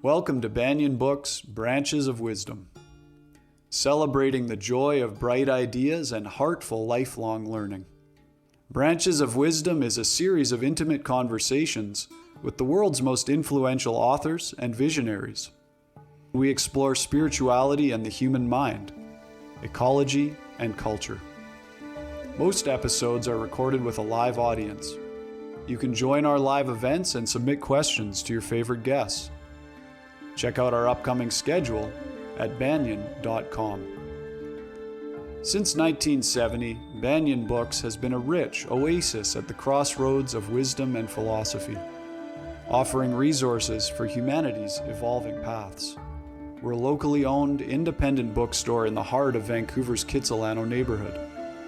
Welcome to Banyen Books, Branches of Wisdom, celebrating the joy of bright ideas and heartful lifelong learning. Branches of Wisdom is a series of intimate conversations with the world's most influential authors and visionaries. We explore spirituality and the human mind, ecology and culture. Most episodes are recorded with a live audience. You can join our live events and submit questions to your favorite guests. Check out our upcoming schedule at banyen.com. Since 1970, Banyen Books has been a rich oasis at the crossroads of wisdom and philosophy, offering resources for humanity's evolving paths. We're a locally owned, independent bookstore in the heart of Vancouver's Kitsilano neighborhood.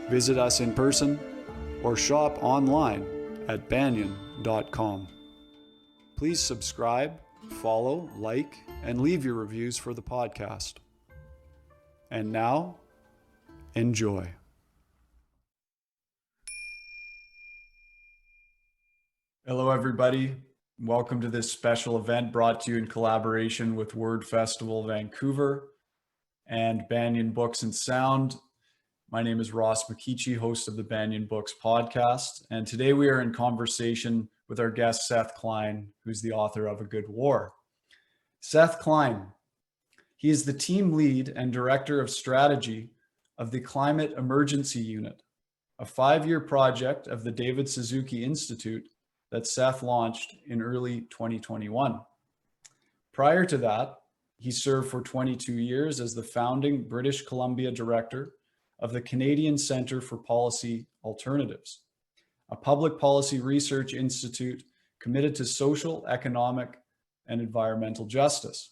Visit us in person or shop online at banyen.com. Please subscribe, follow, like, and leave your reviews for the podcast. And now, enjoy. Hello, everybody. Welcome to this special event brought to you in collaboration with Word Festival Vancouver and Banyen Books&Sound. My name is Ross McKeechee, host of the Banyen Books podcast, and today we are in conversation with our guest Seth Klein, who's the author of A Good War. Seth Klein, he is the team lead and director of strategy of the Climate Emergency Unit, a 5-year project of the David Suzuki Institute that Seth launched in early 2021. Prior to that, he served for 22 years as the founding British Columbia director of the Canadian Centre for Policy Alternatives, a public policy research institute committed to social, economic, and environmental justice.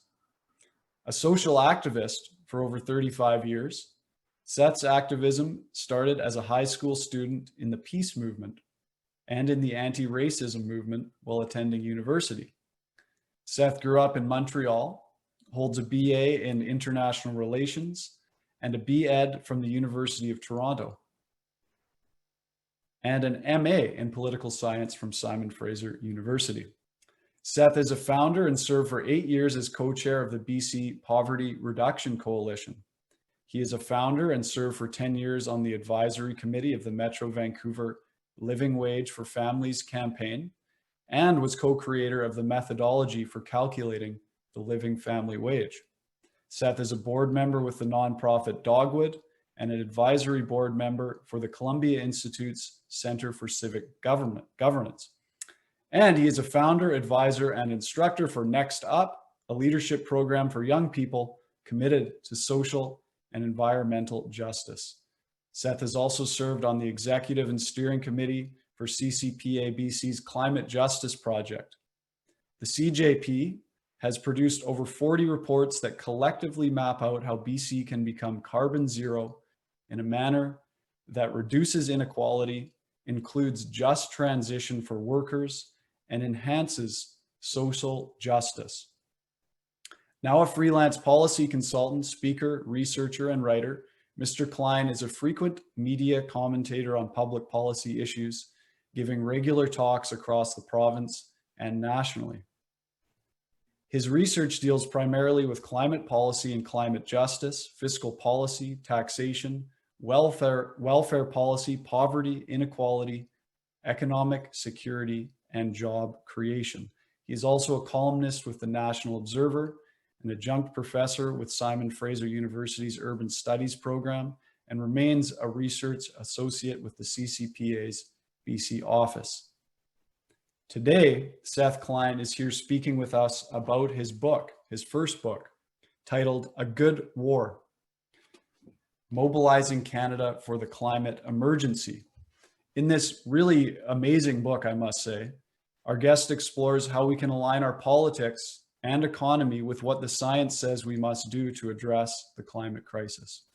A social activist for over 35 years, Seth's activism started as a high school student in the peace movement and in the anti-racism movement while attending university. Seth grew up in Montreal, holds a BA in International Relations and a B.Ed from the University of Toronto, and an MA in Political Science from Simon Fraser University. Seth is a founder and served for 8 years as co-chair of the BC Poverty Reduction Coalition. He is a founder and served for 10 years on the advisory committee of the Metro Vancouver Living Wage for Families campaign and was co-creator of the methodology for calculating the living family wage. Seth is a board member with the nonprofit Dogwood and an advisory board member for the Columbia Institute's Center for Civic Governance. And he is a founder, advisor, and instructor for Next Up, a leadership program for young people committed to social and environmental justice. Seth has also served on the executive and steering committee for CCPA BC's Climate Justice Project. The CJP has produced over 40 reports that collectively map out how BC can become carbon zero in a manner that reduces inequality, includes just transition for workers, and enhances social justice. Now a freelance policy consultant, speaker, researcher, and writer, Mr. Klein is a frequent media commentator on public policy issues, giving regular talks across the province and nationally. His research deals primarily with climate policy and climate justice, fiscal policy, taxation, welfare policy, poverty, inequality, economic security, and job creation. He is also a columnist with the National Observer, an adjunct professor with Simon Fraser University's Urban Studies program, and remains a research associate with the CCPA's BC office. Today, Seth Klein is here speaking with us about his book, his first book, titled A Good War, Mobilizing Canada for the Climate Emergency. In this really amazing book, I must say, our guest explores how we can align our politics and economy with what the science says we must do to address the climate crisis.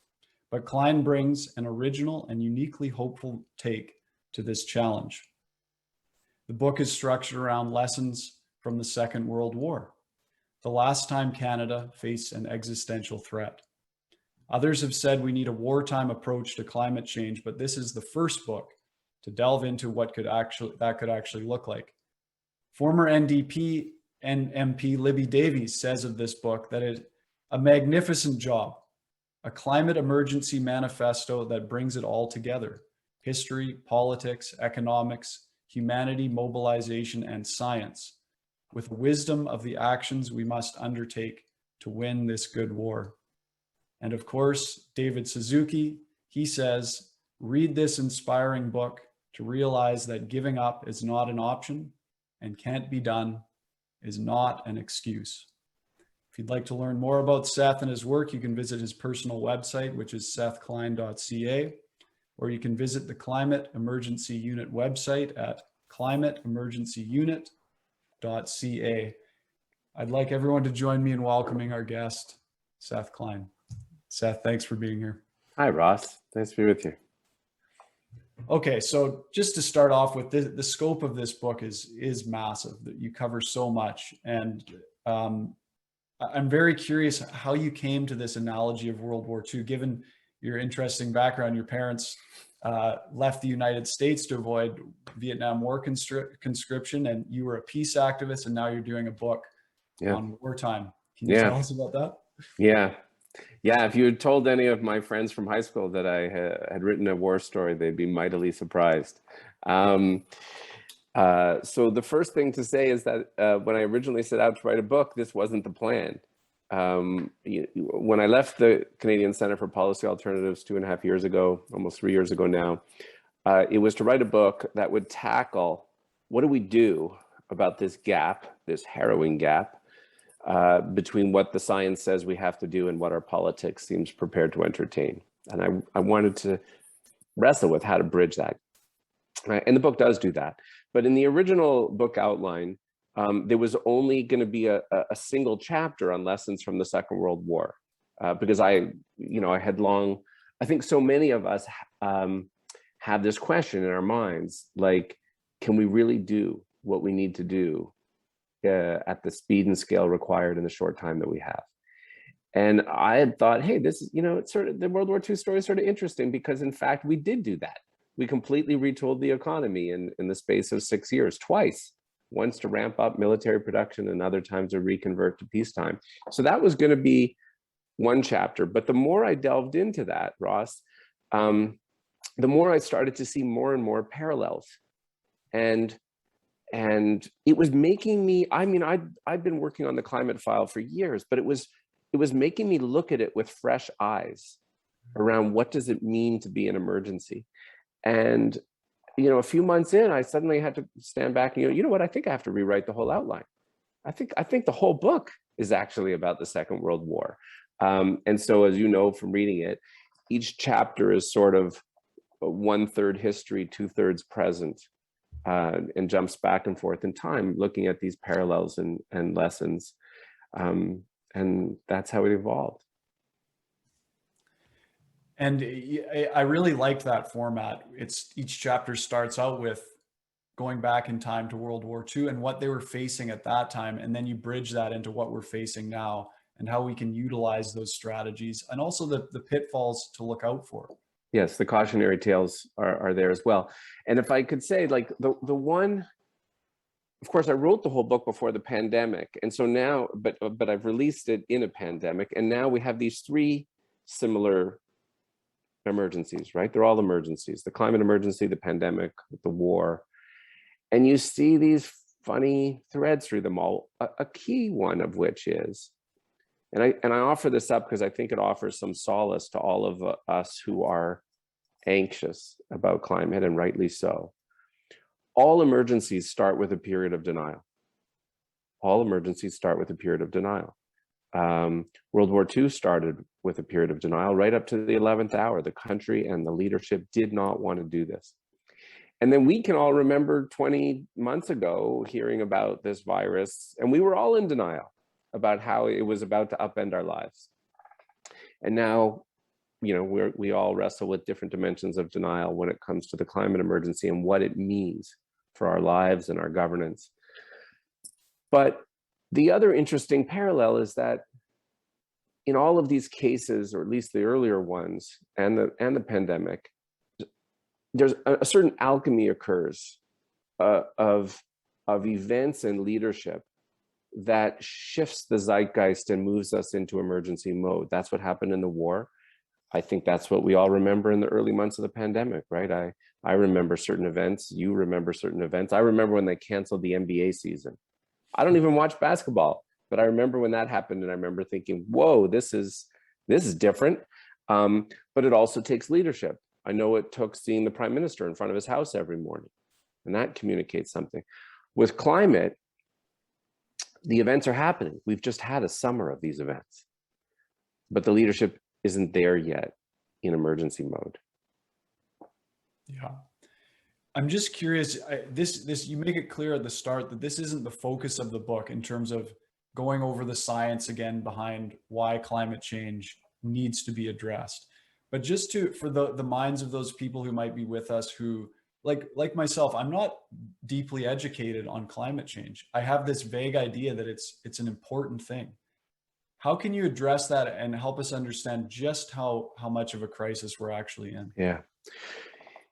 But Klein brings an original and uniquely hopeful take to this challenge. The book is structured around lessons from the Second World War, the last time Canada faced an existential threat. Others have said we need a wartime approach to climate change, but this is the first book to delve into what that could actually look like. Former NDP MP Libby Davies says of this book that it's a magnificent job, a climate emergency manifesto that brings it all together: history, politics, economics, humanity, mobilization, and science, with wisdom of the actions we must undertake to win this good war. And of course, David Suzuki, he says, read this inspiring book to realize that giving up is not an option and can't be done is not an excuse. If you'd like to learn more about Seth and his work, you can visit his personal website, which is sethklein.ca, or you can visit the Climate Emergency Unit website at climateemergencyunit.ca. I'd like everyone to join me in welcoming our guest, Seth Klein. Seth, thanks for being here. Hi, Ross. Nice to be with you. Okay, so just to start off with, the scope of this book is massive. You cover so much, and I'm very curious how you came to this analogy of World War II, given your interesting background. Your parents left the United States to avoid Vietnam War conscription, and you were a peace activist, and now you're doing a book on wartime. Can you tell us about that? Yeah, if you had told any of my friends from high school that I had written a war story, they'd be mightily surprised. So the first thing to say is that when I originally set out to write a book, this wasn't the plan. When I left the Canadian Centre for Policy Alternatives 2.5 years ago, almost 3 years ago now, it was to write a book that would tackle what do we do about this gap, this harrowing gap, between what the science says we have to do and what our politics seems prepared to entertain. And I wanted to wrestle with how to bridge that. And the book does do that. But in the original book outline, there was only going to be a single chapter on lessons from the Second World War, because I think so many of us have this question in our minds, like, can we really do what we need to do at the speed and scale required in the short time that we have? And I had thought, hey, this is, it's sort of, the World War II story is sort of interesting because in fact, we did do that. We completely retooled the economy in the space of 6 years, twice, once to ramp up military production and other times to reconvert to peacetime. So that was going to be one chapter. But the more I delved into that, Ross, the more I started to see more and more parallels. And it was making me, I'd been working on the climate file for years, but it was making me look at it with fresh eyes around what does it mean to be an emergency. And, a few months in, I suddenly had to stand back and, you know what, I think I have to rewrite the whole outline. I think the whole book is actually about the Second World War. And so, as you know from reading it, each chapter is sort of 1/3 history, 2/3 present, and jumps back and forth in time, looking at these parallels and lessons. And that's how it evolved. And I really liked that format. Each chapter starts out with going back in time to World War II and what they were facing at that time. And then you bridge that into what we're facing now and how we can utilize those strategies and also the pitfalls to look out for. Yes, the cautionary tales are there as well. And if I could say, like, the one, of course, I wrote the whole book before the pandemic. And so now, but I've released it in a pandemic. And now we have these 3 similar emergencies, right? They're all emergencies: the climate emergency, the pandemic, the war. And you see these funny threads through them all, a key one of which is, and I offer this up because I think it offers some solace to all of us who are anxious about climate, and rightly so. All emergencies start with a period of denial. All emergencies start with a period of denial. World War II started with a period of denial right up to the 11th hour. The country and the leadership did not want to do this. And then we can all remember 20 months ago hearing about this virus, and we were all in denial about how it was about to upend our lives. And now, we all wrestle with different dimensions of denial when it comes to the climate emergency and what it means for our lives and our governance. But the other interesting parallel is that in all of these cases, or at least the earlier ones, and the pandemic, there's a certain alchemy occurs of events and leadership that shifts the zeitgeist and moves us into emergency mode. That's what happened in the war. I think that's what we all remember in the early months of the pandemic, right? I remember certain events. You remember certain events. I remember when they canceled the NBA season. I don't even watch basketball, but I remember when that happened, and I remember thinking, whoa, this is different. But it also takes leadership. I know it took seeing the prime minister in front of his house every morning, and that communicates something. With climate, the events are happening. We've just had a summer of these events, but the leadership isn't there yet in emergency mode. Yeah. I'm just curious, this you make it clear at the start that this isn't the focus of the book in terms of going over the science again behind why climate change needs to be addressed. But just for the minds of those people who might be with us who, like myself, I'm not deeply educated on climate change. I have this vague idea that it's an important thing. How can you address that and help us understand just how much of a crisis we're actually in?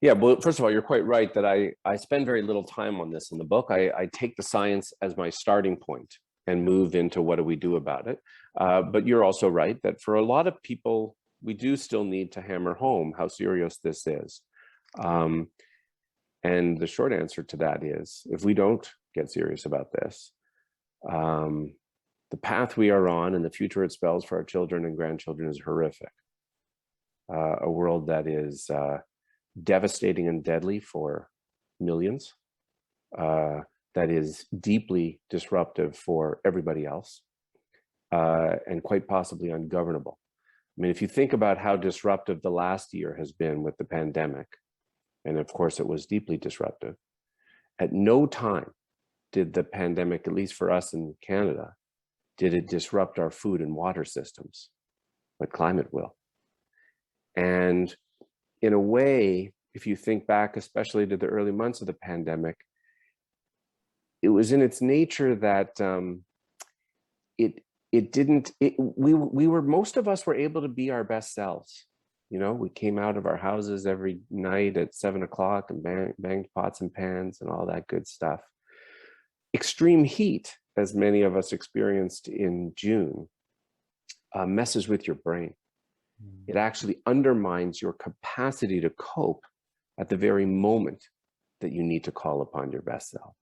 Yeah, well, first of all, you're quite right that I spend very little time on this in the book. I take the science as my starting point and move into what do we do about it. But you're also right that for a lot of people, we do still need to hammer home how serious this is. And the short answer to that is, if we don't get serious about this, the path we are on and the future it spells for our children and grandchildren is horrific. A world that is devastating and deadly for millions, that is deeply disruptive for everybody else, and quite possibly ungovernable. I mean, if you think about how disruptive the last year has been with the pandemic, and of course it was deeply disruptive, at no time did the pandemic, at least for us in Canada, did it disrupt our food and water systems, but climate will. And in a way, if you think back, especially to the early months of the pandemic, it was in its nature that most of us were able to be our best selves. You know, we came out of our houses every night at 7 o'clock and banged pots and pans and all that good stuff. Extreme heat, as many of us experienced in June, messes with your brain. It actually undermines your capacity to cope at the very moment that you need to call upon your best self.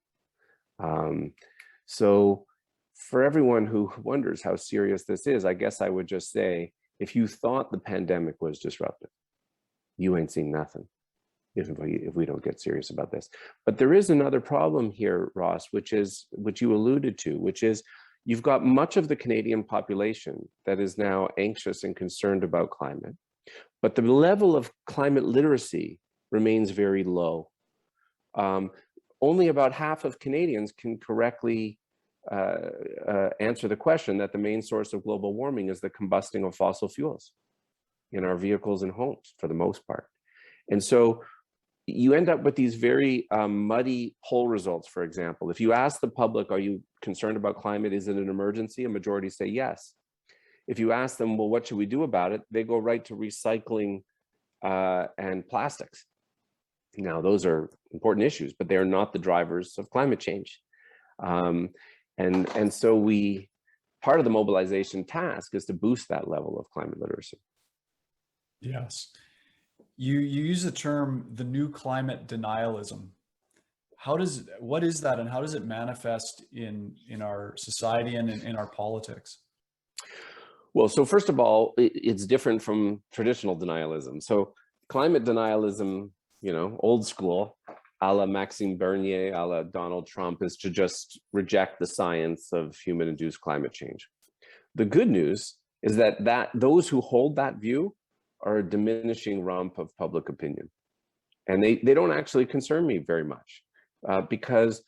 So for everyone who wonders how serious this is, I guess I would just say, if you thought the pandemic was disruptive, you ain't seen nothing if we don't get serious about this. But there is another problem here, Ross, which you alluded to, which is you've got much of the Canadian population that is now anxious and concerned about climate, but the level of climate literacy remains very low. Only about half of Canadians can correctly answer the question that the main source of global warming is the combusting of fossil fuels in our vehicles and homes, for the most part. And so you end up with these very muddy poll results. For example, if you ask the public, are you concerned about climate? Is it an emergency? A majority say yes. If you ask them, well, what should we do about it? They go right to recycling and plastics. Now, those are important issues, but they are not the drivers of climate change. And so part of the mobilization task is to boost that level of climate literacy. Yes. You use the term the new climate denialism. What is that, and how does it manifest in our society and in our politics? Well, so first of all, it's different from traditional denialism. So climate denialism, you know, old school, a la Maxime Bernier, a la Donald Trump, is to just reject the science of human-induced climate change. The good news is that those who hold that view are a diminishing rump of public opinion. And they don't actually concern me very much, because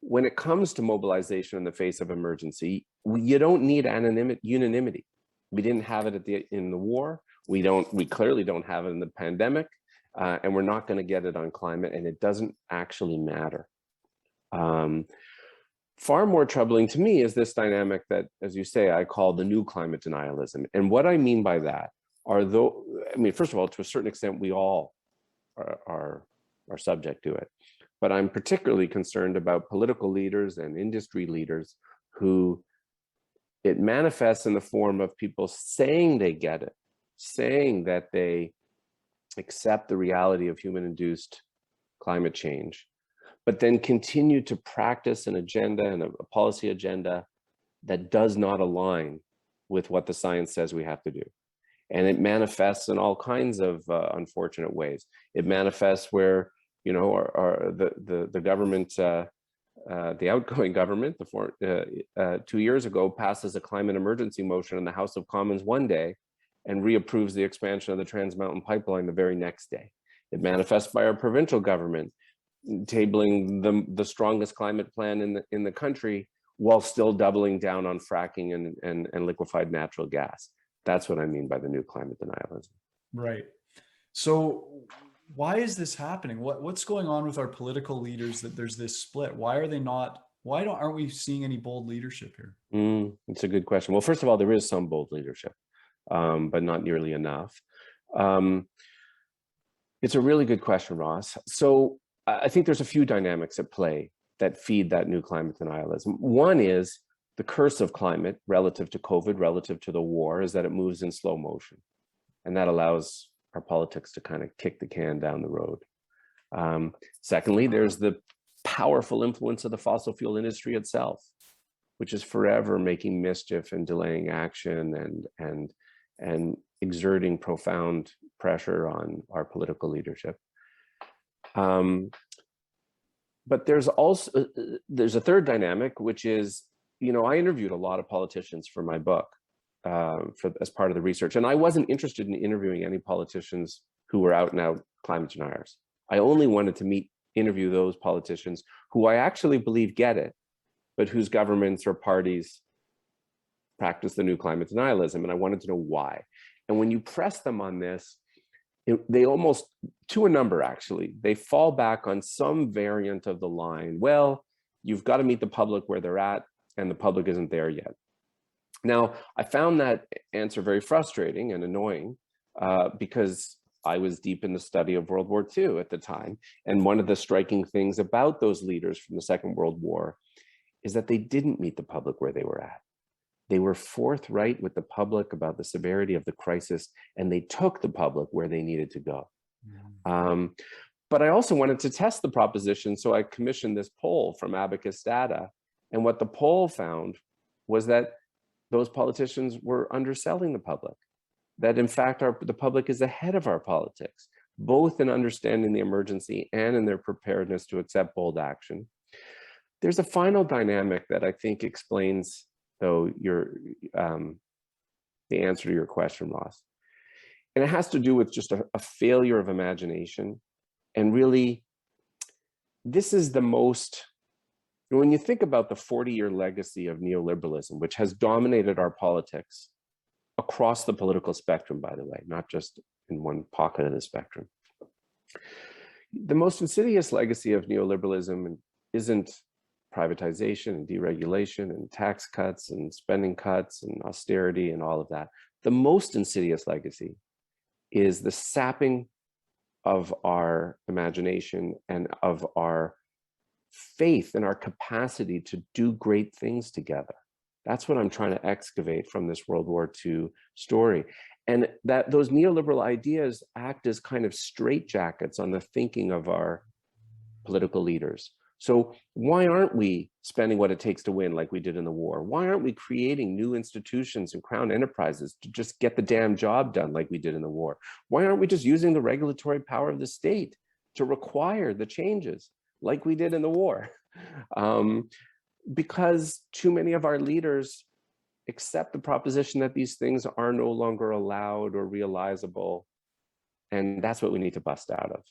when it comes to mobilization in the face of emergency, you don't need unanimity. We didn't have it in the war. We clearly don't have it in the pandemic. And we're not going to get it on climate, and it doesn't actually matter. Far more troubling to me is this dynamic that, as you say, I call the new climate denialism. And what I mean by that first of all, to a certain extent, we all are subject to it. But I'm particularly concerned about political leaders and industry leaders who it manifests in the form of people saying they get it, saying that they accept the reality of human-induced climate change, but then continue to practice an agenda and a policy agenda that does not align with what the science says we have to do. And it manifests in all kinds of unfortunate ways. It manifests where, you know, the government, the outgoing government, 2 years ago, passes a climate emergency motion in the House of Commons one day and reapproves the expansion of the Trans Mountain Pipeline the very next day. It manifests by our provincial government tabling the strongest climate plan in the country while still doubling down on fracking and liquefied natural gas. That's what I mean by the new climate denialism. Right. So why is this happening? What's going on with our political leaders that there's this split? Why aren't we seeing any bold leadership here? It's a good question. Well, first of all, there is some bold leadership, but not nearly enough. It's a really good question, Ross. So I think there's a few dynamics at play that feed that new climate denialism. One is the curse of climate relative to COVID, relative to the war, is that it moves in slow motion. And that allows our politics to kind of kick the can down the road. Secondly, there's the powerful influence of the fossil fuel industry itself, which is forever making mischief and delaying action and exerting profound pressure on our political leadership. But there's also, there's a third dynamic, which is, you know, I interviewed a lot of politicians for my book as part of the research. And I wasn't interested in interviewing any politicians who were out and out climate deniers. I only wanted to interview those politicians who I actually believe get it, but whose governments or parties practice the new climate denialism. And I wanted to know why. And when you press them on this, they almost, to a number actually, they fall back on some variant of the line, well, you've got to meet the public where they're at, and the public isn't there yet. Now, I found that answer very frustrating and annoying because I was deep in the study of World War II at the time. And one of the striking things about those leaders from the Second World War is that they didn't meet the public where they were at. They were forthright with the public about the severity of the crisis, and they took the public where they needed to go. But I also wanted to test the proposition, so I commissioned this poll from Abacus Data. And what the poll found was that those politicians were underselling the public, that in fact the public is ahead of our politics, both in understanding the emergency and in their preparedness to accept bold action. There's a final dynamic that I think explains, though, the answer to your question, Ross. And it has to do with just a failure of imagination. And really, this is the most, when you think about the 40-year legacy of neoliberalism, which has dominated our politics across the political spectrum, by the way, not just in one pocket of the spectrum. The most insidious legacy of neoliberalism isn't privatization and deregulation and tax cuts and spending cuts and austerity and all of that. The most insidious legacy is the sapping of our imagination and of our faith and our capacity to do great things together. That's what I'm trying to excavate from this World War II story. And that those neoliberal ideas act as kind of straitjackets on the thinking of our political leaders. So why aren't we spending what it takes to win like we did in the war? Why aren't we creating new institutions and crown enterprises to just get the damn job done like we did in the war? Why aren't we just using the regulatory power of the state to require the changes like we did in the war? Because too many of our leaders accept the proposition that these things are no longer allowed or realizable. And that's what we need to bust out of.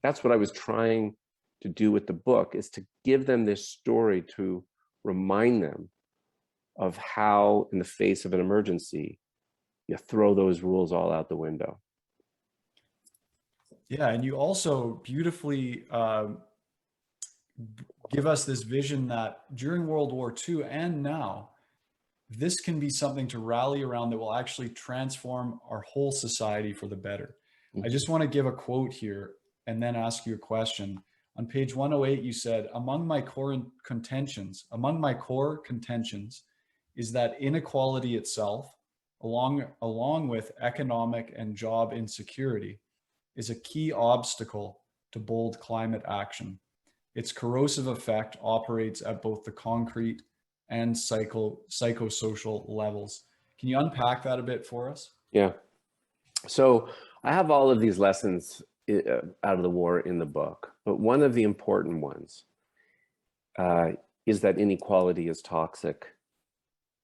That's what I was trying to do with the book, is to give them this story to remind them of how, in the face of an emergency, you throw those rules all out the window. Yeah, and you also beautifully give us this vision that during World War II and now, this can be something to rally around that will actually transform our whole society for the better. I just want to give a quote here and then ask you a question. On page 108, you said, among my core contentions is that inequality itself, along with economic and job insecurity, is a key obstacle to bold climate action. Its corrosive effect operates at both the concrete and psychosocial levels. Can you unpack that a bit for us? Yeah. So I have all of these lessons out of the war in the book, but one of the important ones is that inequality is toxic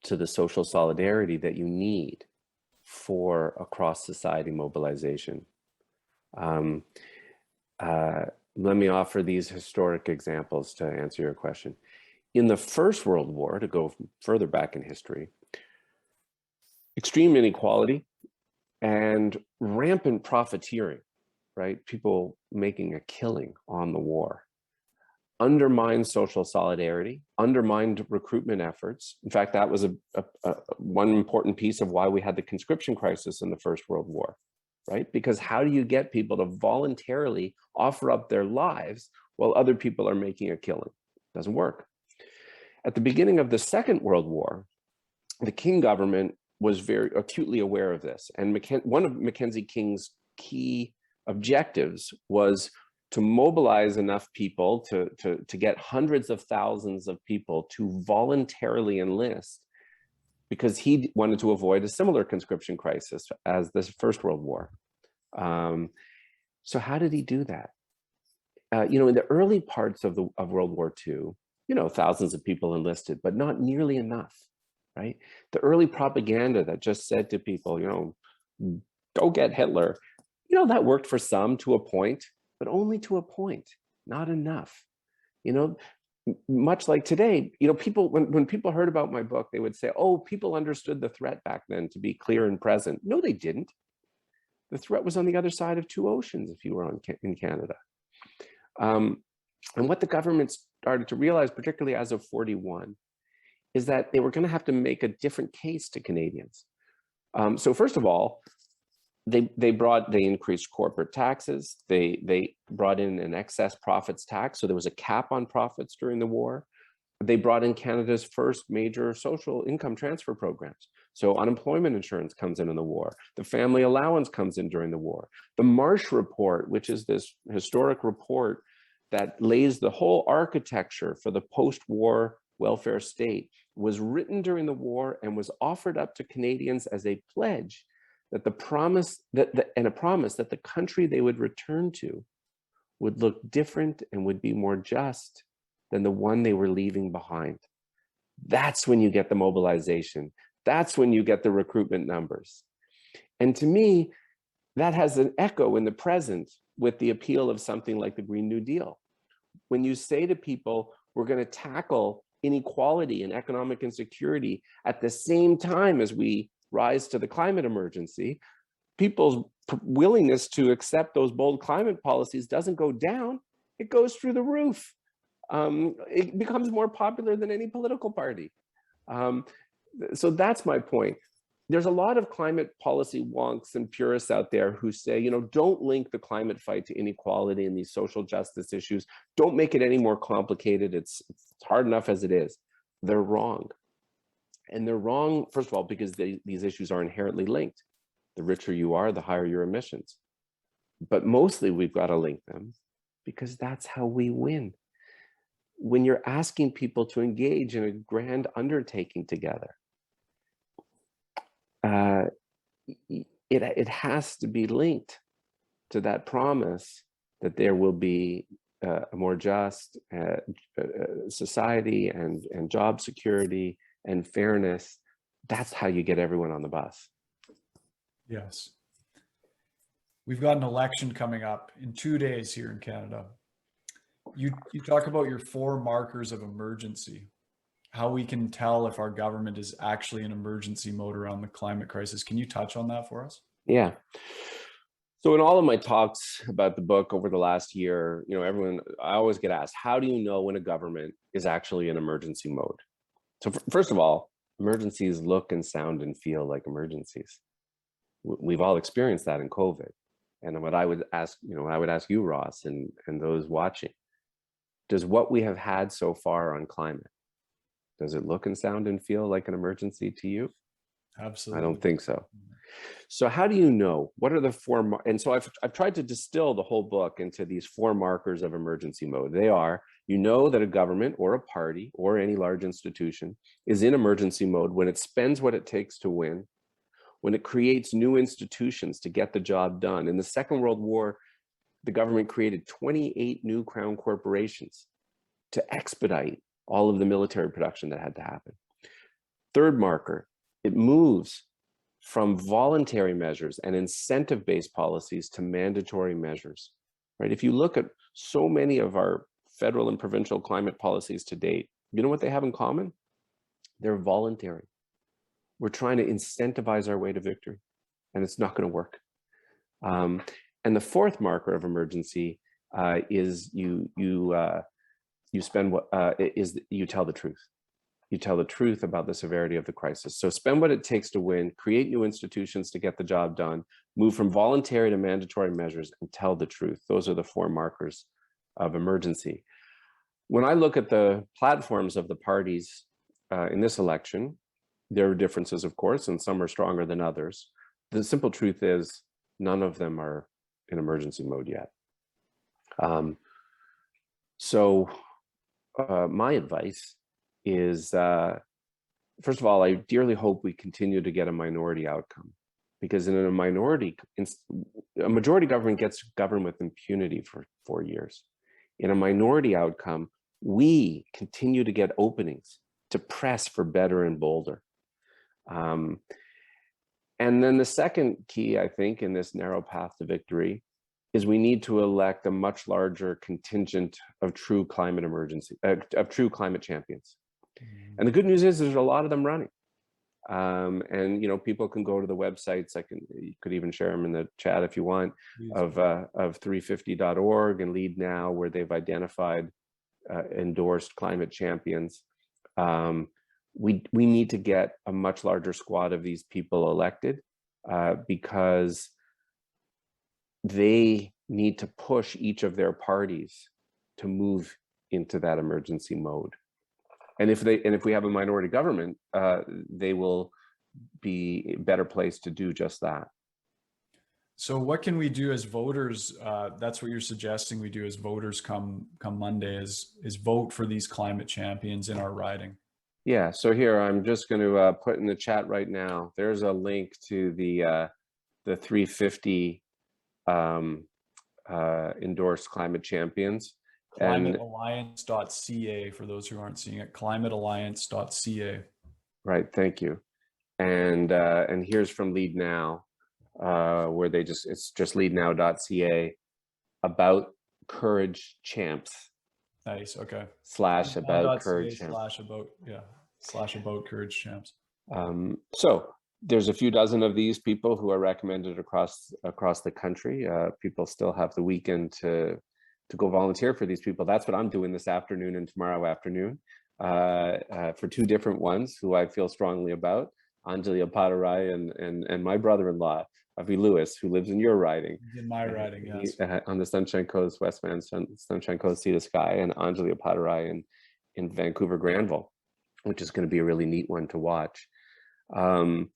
to the social solidarity that you need for a cross-society mobilization. Let me offer these historic examples to answer your question. In the First World War, to go further back in history, extreme inequality and rampant profiteering, right? People making a killing on the war, undermined social solidarity, undermined recruitment efforts. In fact, that was one important piece of why we had the conscription crisis in the First World War, right? Because how do you get people to voluntarily offer up their lives while other people are making a killing? Doesn't work. At the beginning of the Second World War, the King government was very acutely aware of this. And one of Mackenzie King's key objectives was to mobilize enough people to get hundreds of thousands of people to voluntarily enlist, because he wanted to avoid a similar conscription crisis as the First World War. So how did he do that? In the early parts of World War II, thousands of people enlisted, but not nearly enough, right? The early propaganda that just said to people, go get Hitler, that worked for some to a point, but only to a point, not enough. Much like today, people, when people heard about my book, they would say, oh, people understood the threat back then to be clear and present. No, they didn't. The threat was on the other side of two oceans if you were in Canada. And what the government started to realize, particularly as of 41, is that they were going to have to make a different case to Canadians. So first of all, they increased corporate taxes. They brought in an excess profits tax. So there was a cap on profits during the war. They brought in Canada's first major social income transfer programs. So unemployment insurance comes in the war. The family allowance comes in during the war. The Marsh Report, which is this historic report that lays the whole architecture for the post-war welfare state, was written during the war and was offered up to Canadians as a pledge that a promise that the country they would return to would look different and would be more just than the one they were leaving behind. That's when you get the mobilization. That's when you get the recruitment numbers. And to me, that has an echo in the present with the appeal of something like the Green New Deal. When you say to people, we're going to tackle inequality and economic insecurity at the same time as we rise to the climate emergency, people's willingness to accept those bold climate policies doesn't go down, it goes through the roof. It becomes more popular than any political party. So that's my point. There's a lot of climate policy wonks and purists out there who say, don't link the climate fight to inequality and these social justice issues. Don't make it any more complicated. It's hard enough as it is. They're wrong. And they're wrong, first of all, because these issues are inherently linked. The richer you are, the higher your emissions. But mostly we've got to link them because that's how we win. When you're asking people to engage in a grand undertaking together, it has to be linked to that promise that there will be a more just society and job security and fairness. That's how you get everyone on the bus. Yes. We've got an election coming up in 2 days here in Canada. You talk about your 4 markers of emergency, how we can tell if our government is actually in emergency mode around the climate crisis. Can you touch on that for us? Yeah. So in all of my talks about the book over the last year, I always get asked, how do you know when a government is actually in emergency mode? So first of all, emergencies look and sound and feel like emergencies. We've all experienced that in COVID. And what I would ask, you, Ross, and those watching, does what we have had so far on climate, does it look and sound and feel like an emergency to you? Absolutely. I don't think so. So how do you know? What are the four? And so I've tried to distill the whole book into these 4 markers of emergency mode. They are, you know that a government or a party or any large institution is in emergency mode when it spends what it takes to win, when it creates new institutions to get the job done. In the Second World War, the government created 28 new crown corporations to expedite all of the military production that had to happen. Third marker, it moves from voluntary measures and incentive-based policies to mandatory measures, right? If you look at so many of our federal and provincial climate policies to date, you know what they have in common? They're voluntary. We're trying to incentivize our way to victory, and it's not going to work. And the fourth marker of emergency is you tell the truth. You tell the truth about the severity of the crisis. So spend what it takes to win, create new institutions to get the job done, move from voluntary to mandatory measures, and tell the truth. Those are the 4 markers of emergency. When I look at the platforms of the parties in this election, there are differences, of course, and some are stronger than others. The simple truth is none of them are in emergency mode yet. My advice is, first of all, I dearly hope we continue to get a minority outcome, because in a majority government gets governed with impunity for 4 years. In a minority outcome, we continue to get openings to press for better and bolder. And then the second key, I think, in this narrow path to victory is we need to elect a much larger contingent of true climate champions. And the good news is there's a lot of them running. And people can go to the websites. You could even share them in the chat if you want, of 350.org and Lead Now, where they've identified endorsed climate champions. We need to get a much larger squad of these people elected because they need to push each of their parties to move into that emergency mode. And if we have a minority government, they will be better placed to do just that. So what can we do as voters? That's what you're suggesting we do as voters come Monday is vote for these climate champions in our riding. Yeah, so here I'm just going to put in the chat right now. There's a link to the 350 endorsed climate champions. ClimateAlliance.ca for those who aren't seeing it. ClimateAlliance.ca. Right, thank you. And here's from Lead Now, where it's just leadnow.ca about courage champs. Nice. Okay. /about courage champs. /about courage champs. So there's a few dozen of these people who are recommended across the country. People still have the weekend to go volunteer for these people. That's what I'm doing this afternoon and tomorrow afternoon for 2 different ones who I feel strongly about, Anjali Appadurai and my brother-in-law, Avi Lewis, who lives in your riding. In my riding, yes. On the Sunshine Coast, Westman Sunshine Coast, Sea to Sky, and Anjali Appadurai in Vancouver Granville, which is going to be a really neat one to watch. There's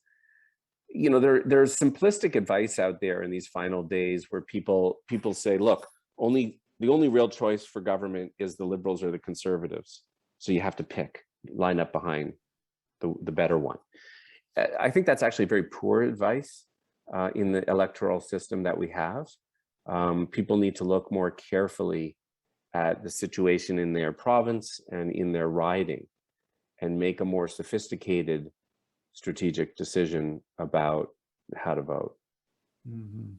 simplistic advice out there in these final days where people say, look, the only real choice for government is the Liberals or the Conservatives. So you have to pick, line up behind the better one. I think that's actually very poor advice in the electoral system that we have. People need to look more carefully at the situation in their province and in their riding and make a more sophisticated strategic decision about how to vote. Mm-hmm.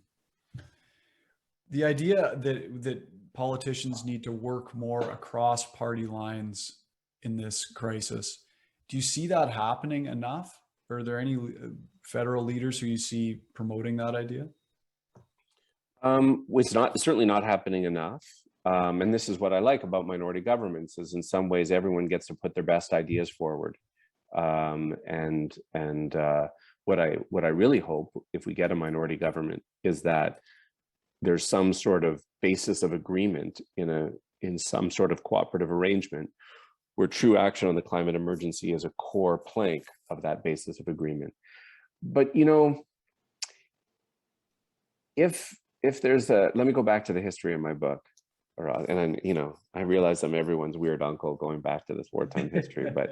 The idea that politicians need to work more across party lines in this crisis, do you see that happening enough? Are there any federal leaders who you see promoting that idea? It's certainly not happening enough. And this is what I like about minority governments, is in some ways everyone gets to put their best ideas forward. What I really hope, if we get a minority government, is that there's some sort of basis of agreement in in some sort of cooperative arrangement where true action on the climate emergency is a core plank of that basis of agreement. But, you know, if there's let me go back to the history of my book, and then, you know, I realize I'm everyone's weird uncle going back to this wartime history, but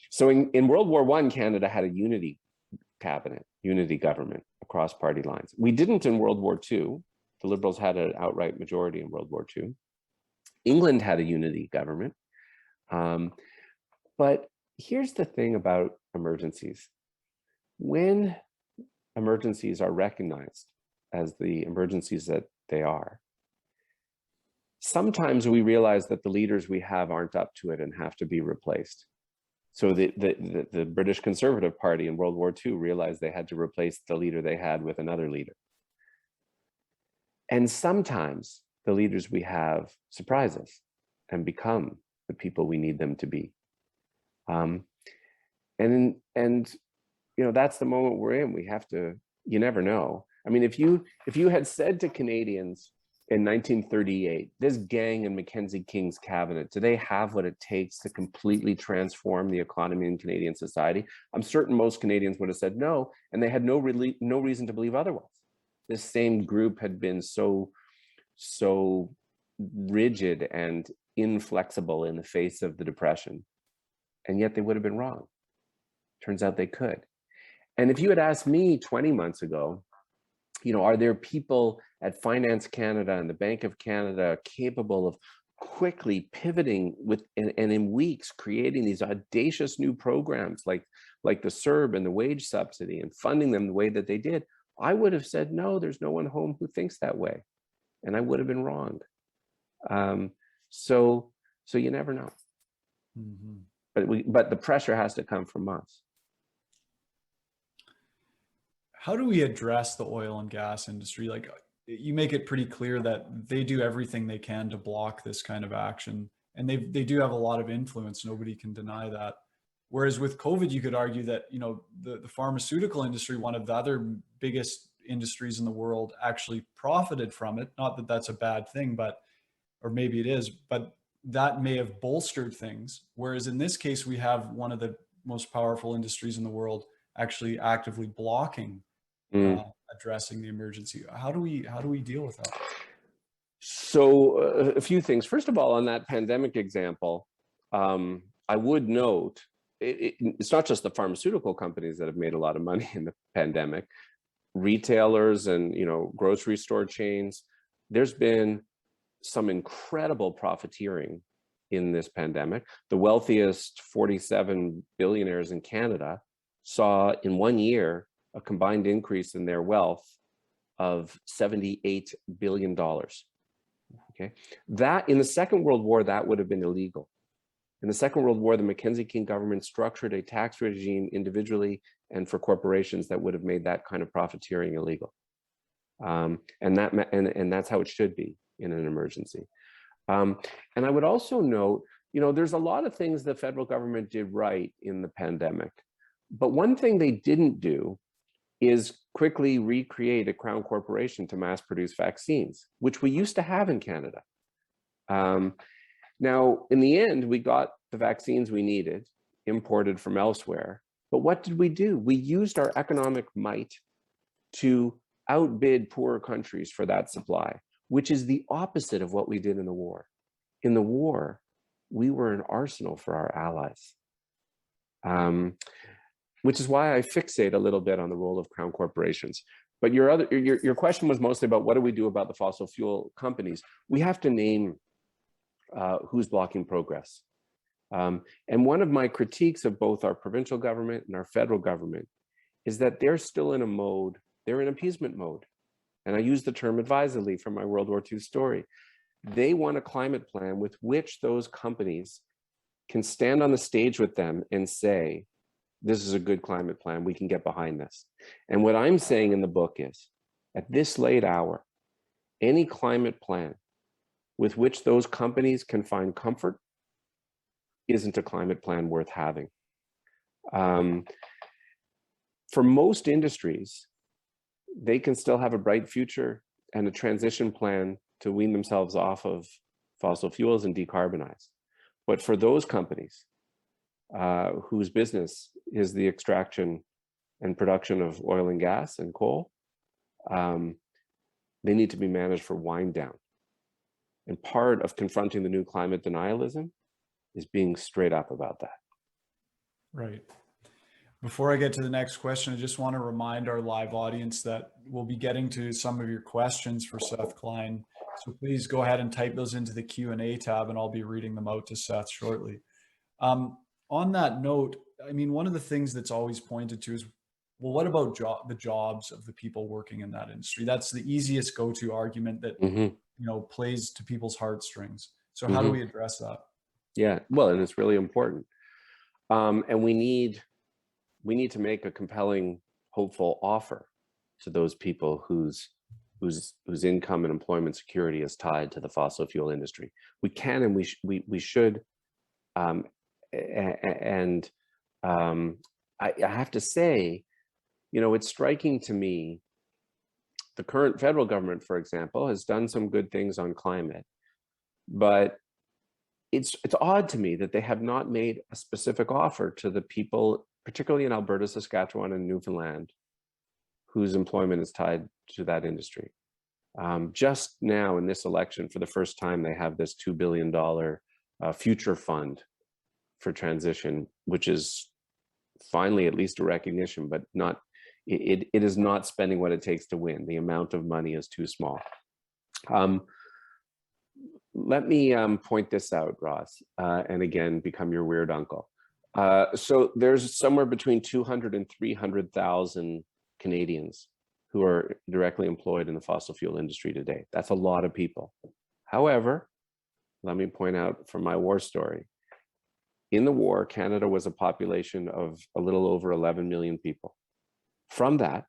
so in World War I, Canada had a unity cabinet, unity government across party lines. We didn't in World War II. The Liberals had an outright majority in World War II. England had a unity government. But here's the thing about emergencies. When emergencies are recognized as the emergencies that they are, sometimes we realize that the leaders we have aren't up to it and have to be replaced. So the British Conservative Party in World War II realized they had to replace the leader they had with another leader. And sometimes the leaders we have surprise us and become the people we need them to be. And you know, that's the moment we're in. We have to, you never know. I mean, if you had said to Canadians in 1938, this gang in Mackenzie King's cabinet, do they have what it takes to completely transform the economy in Canadian society? I'm certain most Canadians would have said no, and they had no reason to believe otherwise. This same group had been so rigid and inflexible in the face of the Depression, and yet they would have been wrong. Turns out they could. And if you had asked me 20 months ago, you know, are there people at Finance Canada and the Bank of Canada capable of quickly pivoting and in weeks creating these audacious new programs like the CERB and the wage subsidy and funding them the way that they did? I would have said, no, there's no one home who thinks that way. And I would have been wrong. So you never know. Mm-hmm. But the pressure has to come from us. How do we address the oil and gas industry? Like, you make it pretty clear that they do everything they can to block this kind of action, and they do have a lot of influence. Nobody can deny that. Whereas with COVID, you could argue that, you know, the pharmaceutical industry, one of the other biggest industries in the world, actually profited from it. Not that that's a bad thing, or maybe it is, but that may have bolstered things. Whereas in this case, we have one of the most powerful industries in the world actually actively blocking addressing the emergency. How do we deal with that? So a few things. First of all, on that pandemic example, I would note it's not just the pharmaceutical companies that have made a lot of money in the pandemic. Retailers and, you know, grocery store chains. There's been some incredible profiteering in this pandemic. The wealthiest 47 billionaires in Canada saw in 1 year a combined increase in their wealth of $78 billion. Okay, that in the Second World War, that would have been illegal. In the Second World War, the Mackenzie King government structured a tax regime individually and for corporations that would have made that kind of profiteering illegal. And that's how it should be in an emergency. And I would also note, you know, there's a lot of things the federal government did right in the pandemic, but one thing they didn't do is quickly recreate a crown corporation to mass produce vaccines, which we used to have in Canada. Now, in the end, we got the vaccines we needed, imported from elsewhere. But what did we do? We used our economic might to outbid poorer countries for that supply, which is the opposite of what we did in the war. In the war, we were an arsenal for our allies, which is why I fixate a little bit on the role of crown corporations. But your question was mostly about what do we do about the fossil fuel companies? We have to name who's blocking progress. And one of my critiques of both our provincial government and our federal government is that they're still in a mode, they're in appeasement mode. And I use the term advisedly from my World War II story. They want a climate plan with which those companies can stand on the stage with them and say, this is a good climate plan, we can get behind this. And what I'm saying in the book is, at this late hour, any climate plan with which those companies can find comfort isn't a climate plan worth having. For most industries, they can still have a bright future and a transition plan to wean themselves off of fossil fuels and decarbonize. But for those companies whose business is the extraction and production of oil and gas and coal, they need to be managed for wind down. And part of confronting the new climate denialism is being straight up about that. Right. Before I get to the next question, I just want to remind our live audience that we'll be getting to some of your questions for Seth Klein. So please go ahead and type those into the Q&A tab, and I'll be reading them out to Seth shortly. On that note, I mean, one of the things that's always pointed to is, well, what about the jobs of the people working in that industry? That's the easiest go-to argument that plays to people's heartstrings. So how do we address that? Yeah, well, and it's really important. And we need to make a compelling, hopeful offer to those people whose income and employment security is tied to the fossil fuel industry. We can and we should. I have to say, it's striking to me, the current federal government, for example, has done some good things on climate, but it's odd to me that they have not made a specific offer to the people, particularly in Alberta, Saskatchewan, and Newfoundland, whose employment is tied to that industry. Just now in this election, for the first time, they have this $2 billion future fund for transition, which is finally at least a recognition, but not. It is not spending what it takes to win. The amount of money is too small. Let me point this out, Ross, and again, become your weird uncle. So there's somewhere between 200 and 300,000 Canadians who are directly employed in the fossil fuel industry today. That's a lot of people. However, let me point out from my war story. In the war, Canada was a population of a little over 11 million people. From that,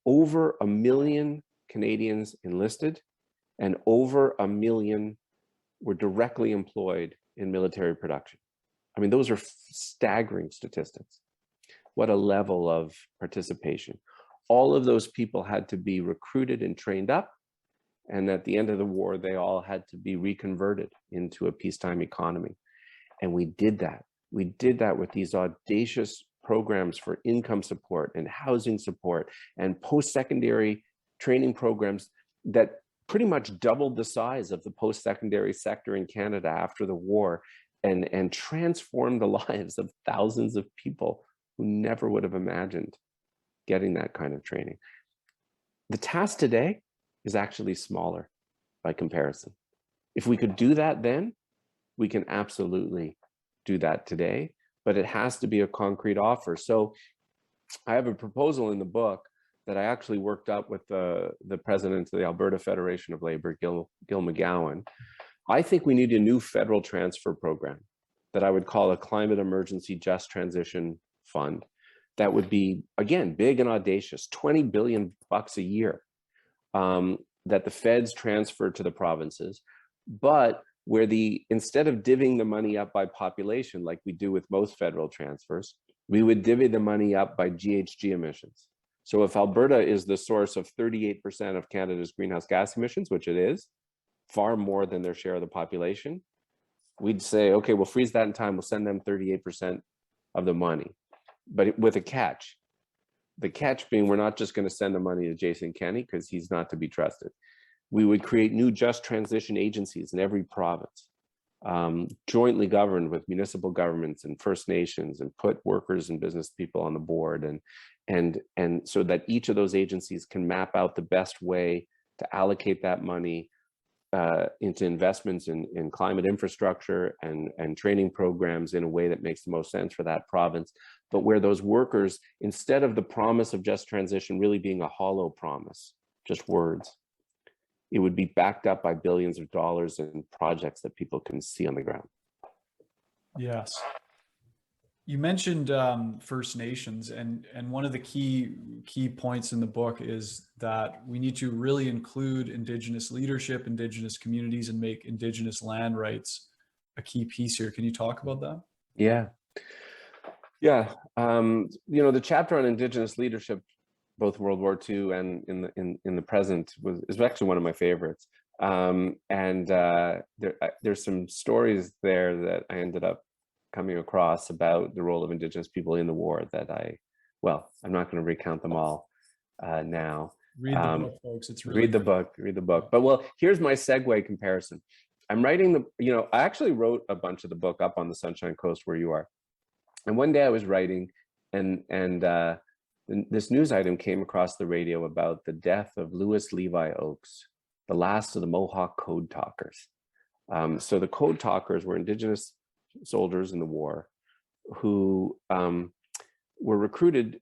over 1 million Canadians enlisted, and over 1 million were directly employed in military production. I mean, those are staggering statistics. What a level of participation. All of those people had to be recruited and trained up, and at the end of the war, they all had to be reconverted into a peacetime economy. And we did that. We did that with these audacious programs for income support and housing support and post-secondary training programs that pretty much doubled the size of the post-secondary sector in Canada after the war, and transformed the lives of thousands of people who never would have imagined getting that kind of training. The task today is actually smaller by comparison. If we could do that then, we can absolutely do that today, but it has to be a concrete offer. So I have a proposal in the book that I actually worked up with the president of the Alberta Federation of Labor, Gil McGowan. I think we need a new federal transfer program that I would call a climate emergency just transition fund that would be, again, big and audacious, $20 billion a year that the feds transfer to the provinces, but where instead of divvying the money up by population like we do with most federal transfers, we would divvy the money up by GHG emissions. So if Alberta is the source of 38% of Canada's greenhouse gas emissions, which it is, far more than their share of the population, we'd say, okay, we'll freeze that in time, we'll send them 38% of the money, but with a catch. The catch being, we're not just going to send the money to Jason Kenney because he's not to be trusted. We would create new just transition agencies in every province, jointly governed with municipal governments and First Nations, and put workers and business people on the board, and so that each of those agencies can map out the best way to allocate that money into investments in climate infrastructure and training programs in a way that makes the most sense for that province, but where those workers, instead of the promise of just transition really being a hollow promise, just words, it would be backed up by billions of dollars in projects that people can see on the ground. Yes. You mentioned First Nations, and one of the key points in the book is that we need to really include Indigenous leadership, Indigenous communities, and make Indigenous land rights a key piece here. Can you talk about that? Yeah. The chapter on Indigenous leadership, both World War II and in the present, is actually one of my favorites. There's some stories there that I ended up coming across about the role of Indigenous people in the war that I'm not going to recount them all now. Read the book, folks. It's really read the book. But here's my segue comparison. I'm writing I actually wrote a bunch of the book up on the Sunshine Coast where you are. And one day I was writing and this news item came across the radio about the death of Louis Levi Oakes, the last of the Mohawk code talkers. So the code talkers were Indigenous soldiers in the war who were recruited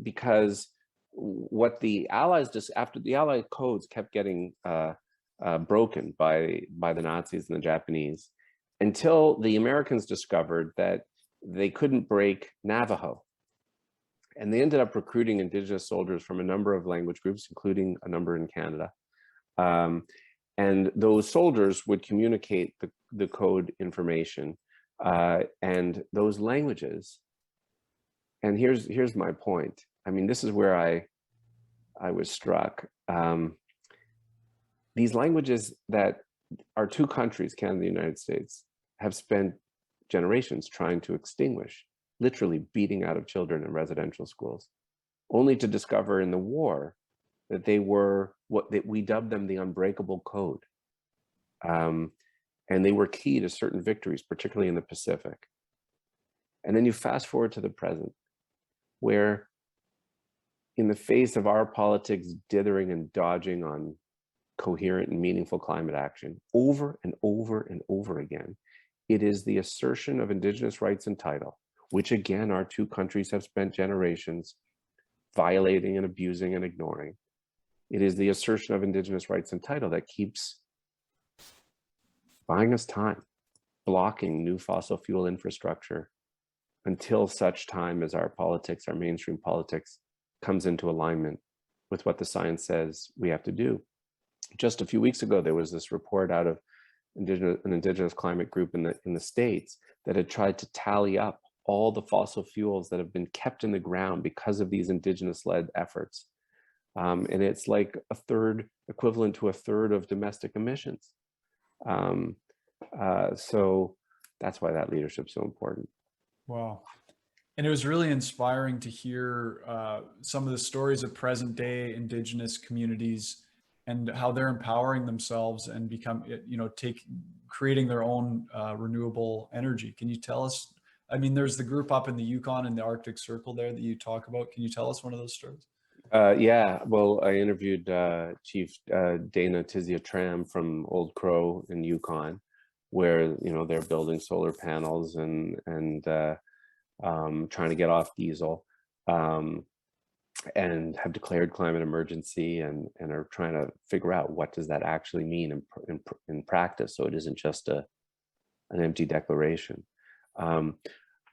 because what the Allies after the Allied codes kept getting broken by the Nazis and the Japanese, until the Americans discovered that they couldn't break Navajo. And they ended up recruiting Indigenous soldiers from a number of language groups, including a number in Canada. And those soldiers would communicate the code information and those languages. And here's my point. I mean, this is where I was struck. These languages that our two countries, Canada and the United States, have spent generations trying to extinguish, literally beating out of children in residential schools, only to discover in the war that they were we dubbed them the unbreakable code. And they were key to certain victories, particularly in the Pacific. And then you fast forward to the present, where in the face of our politics dithering and dodging on coherent and meaningful climate action, over and over and over again, it is the assertion of Indigenous rights and title, which again, our two countries have spent generations violating and abusing and ignoring. It is the assertion of Indigenous rights and title that keeps buying us time, blocking new fossil fuel infrastructure until such time as our politics, our mainstream politics, comes into alignment with what the science says we have to do. Just a few weeks ago, there was this report out of an Indigenous climate group in the States that had tried to tally up all the fossil fuels that have been kept in the ground because of these Indigenous-led efforts. And it's like equivalent to a third of domestic emissions. So that's why that leadership is so important. Wow. And it was really inspiring to hear some of the stories of present day Indigenous communities and how they're empowering themselves and creating their own renewable energy. Can you tell us, I mean, there's the group up in the Yukon and the Arctic Circle there that you talk about. Can you tell us one of those stories? Yeah, well, I interviewed Chief Dana Tizia Tram from Old Crow in Yukon, where they're building solar panels and trying to get off diesel, and have declared climate emergency and are trying to figure out what does that actually mean in practice, so it isn't just an empty declaration.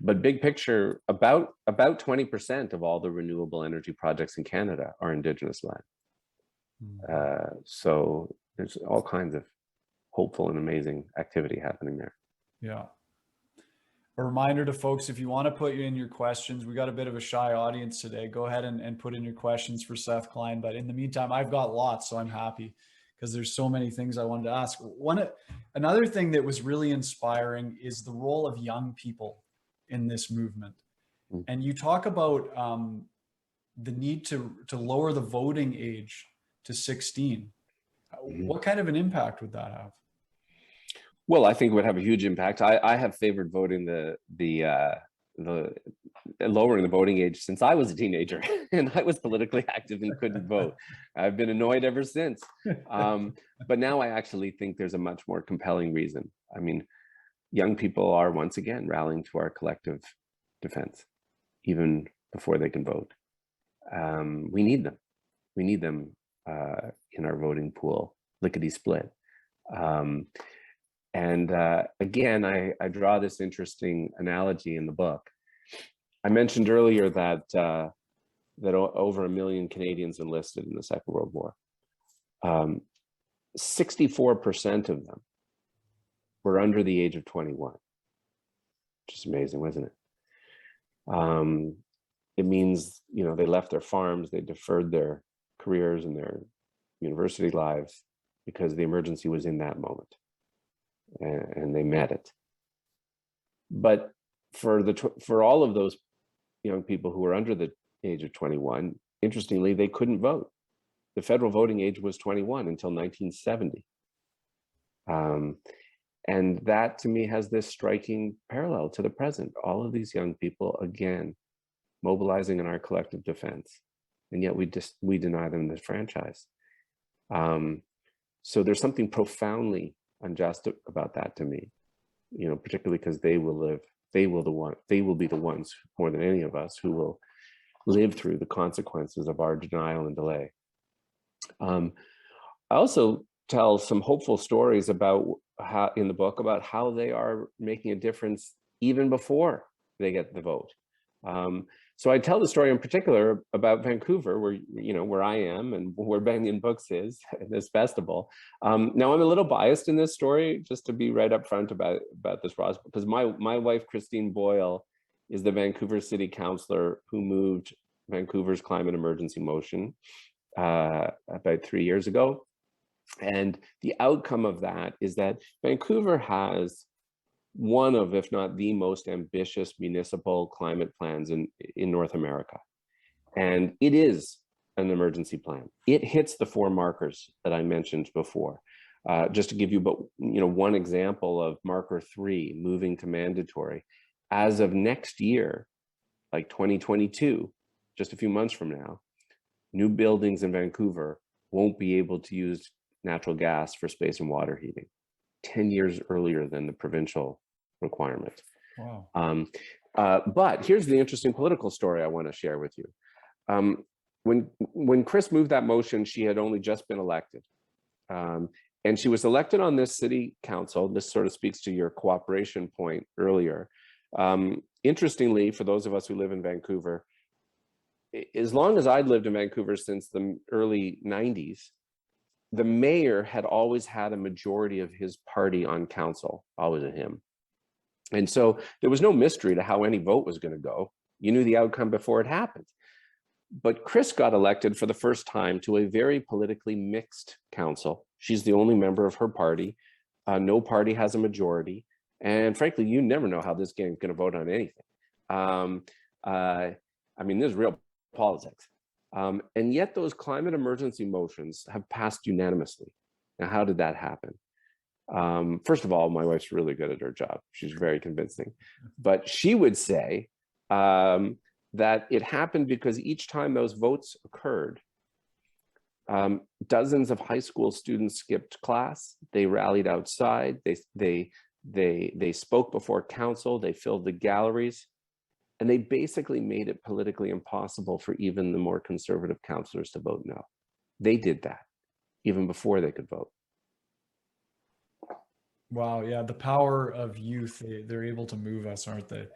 But big picture, about 20% of all the renewable energy projects in Canada are Indigenous land. So there's all kinds of hopeful and amazing activity happening there. Yeah. A reminder to folks, if you want to put in your questions, we got a bit of a shy audience today. Go ahead and put in your questions for Seth Klein. But in the meantime, I've got lots, so I'm happy because there's so many things I wanted to ask. Another thing that was really inspiring is the role of young people in this movement. And you talk about the need to lower the voting age to 16. What kind of an impact would that have? Well, I think it would have a huge impact. I have favored voting the lowering the voting age since I was a teenager and I was politically active and couldn't vote. I've been annoyed ever since. But now I actually think there's a much more compelling reason. I mean, young people are once again rallying to our collective defense, even before they can vote. We need them. We need them in our voting pool, lickety split. And again, I draw this interesting analogy in the book. I mentioned earlier that over 1 million Canadians enlisted in the Second World War. 64% of them were under the age of 21, which is amazing, wasn't it? It means, they left their farms, they deferred their careers and their university lives, because the emergency was in that moment, and they met it. But for all of those young people who were under the age of 21, interestingly, they couldn't vote. The federal voting age was 21 until 1970. And that to me has this striking parallel to the present. All of these young people, again, mobilizing in our collective defense, and yet we deny them the franchise. So there's something profoundly unjust about that to me, particularly because they will be the ones more than any of us who will live through the consequences of our denial and delay. I also tell some hopeful stories about how, in the book, about how they are making a difference even before they get the vote. So I tell the story in particular about Vancouver, where I am and where Banyen Books is, this festival. Now I'm a little biased in this story, just to be right up front about this, Ross, because my wife, Christine Boyle, is the Vancouver City Councillor who moved Vancouver's climate emergency motion about 3 years ago. And the outcome of that is that Vancouver has one of, if not the most ambitious municipal climate plans in North America. And it is an emergency plan. It hits the 4 markers that I mentioned before. Just to give you one example of marker 3, moving to mandatory. As of next year, like 2022, just a few months from now, new buildings in Vancouver won't be able to use natural gas for space and water heating, 10 years earlier than the provincial requirement. Wow. But here's the interesting political story I want to share with you. When Chris moved that motion, she had only just been elected. And she was elected on this city council. This sort of speaks to your cooperation point earlier. Interestingly, for those of us who live in Vancouver, as long as I'd lived in Vancouver since the early 90s, the mayor had always had a majority of his party on council, always a him. And so there was no mystery to how any vote was going to go. You knew the outcome before it happened. But Chris got elected for the first time to a very politically mixed council. She's the only member of her party. No party has a majority. And frankly, you never know how this game's going to vote on anything. There's real politics. And yet those climate emergency motions have passed unanimously. Now, how did that happen? First of all, my wife's really good at her job. She's very convincing. But she would say that it happened because each time those votes occurred, dozens of high school students skipped class. They rallied outside. They spoke before council. They filled the galleries. And they basically made it politically impossible for even the more conservative councillors to vote no. They did that even before they could vote. Wow. Yeah. The power of youth, they're able to move us, aren't they?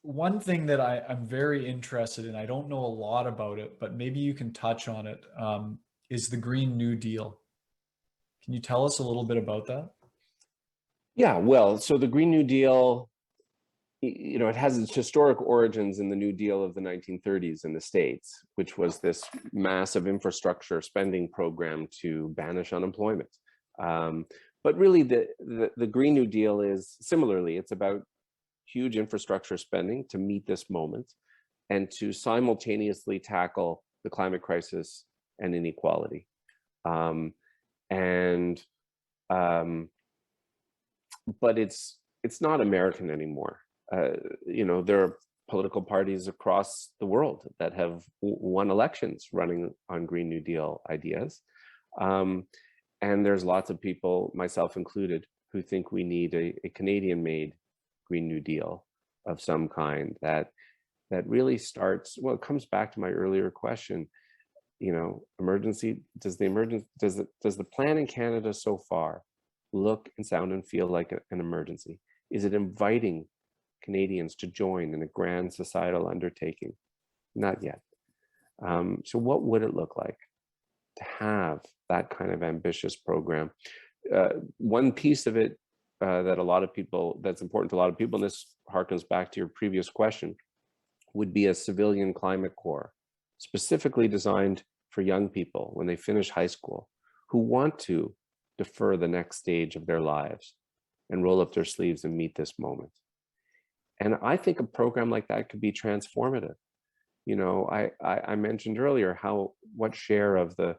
One thing that I'm very interested in, I don't know a lot about it, but maybe you can touch on it, is the Green New Deal. Can you tell us a little bit about that? Yeah, well, so the Green New Deal, it has its historic origins in the New Deal of the 1930s in the States, which was this massive infrastructure spending program to banish unemployment. But really, the Green New Deal is similarly, it's about huge infrastructure spending to meet this moment and to simultaneously tackle the climate crisis and inequality. But it's not American anymore. There are political parties across the world that have won elections running on Green New Deal ideas. And there's lots of people, myself included, who think we need a Canadian-made Green New Deal of some kind that really starts, well, it comes back to my earlier question, emergency, does the plan in Canada so far look and sound and feel like an emergency? Is it inviting Canadians to join in a grand societal undertaking? Not yet. So what would it look like to have that kind of ambitious program? One piece of it that's important to a lot of people, and this harkens back to your previous question, would be a civilian climate corps, specifically designed for young people when they finish high school who want to defer the next stage of their lives and roll up their sleeves and meet this moment. And I think a program like that could be transformative. You know, I mentioned earlier what share of the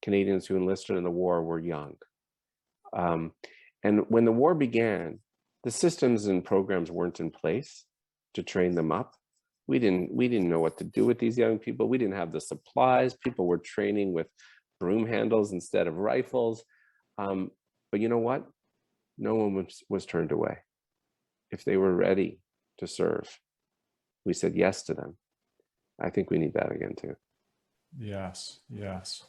Canadians who enlisted in the war were young. And when the war began, the systems and programs weren't in place to train them up. We didn't know what to do with these young people. We didn't have the supplies. People were training with broom handles instead of rifles. But you know what? No one was turned away. If they were ready to serve, we said yes to them. I think we need that again too. Yes, yes.